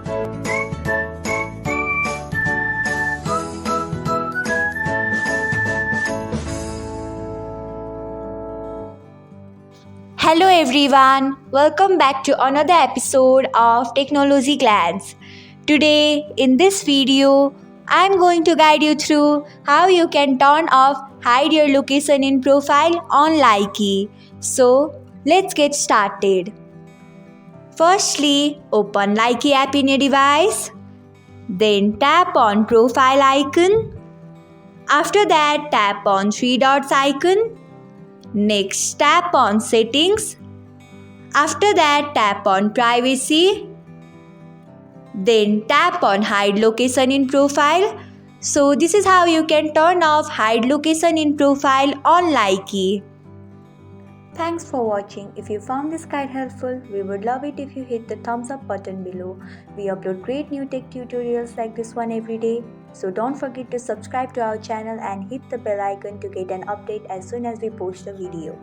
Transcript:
Hello everyone, welcome back to another episode of Technologyglance. Today in this video, I'm going to guide you through how you can turn off hide your location in profile on Likee. So let's get started. Firstly, open Likee app in your device. Then tap on profile icon. After that, tap on three dots icon. Next, tap on settings. After that, tap on privacy. Then tap on hide location in profile. So this is how you can turn off hide location in profile on Likee. Thanks for watching. If you found this guide helpful, we would love it if you hit the thumbs up button below. We upload great new tech tutorials like this one every day. So don't forget to subscribe to our channel and hit the bell icon to get an update as soon as we post a video.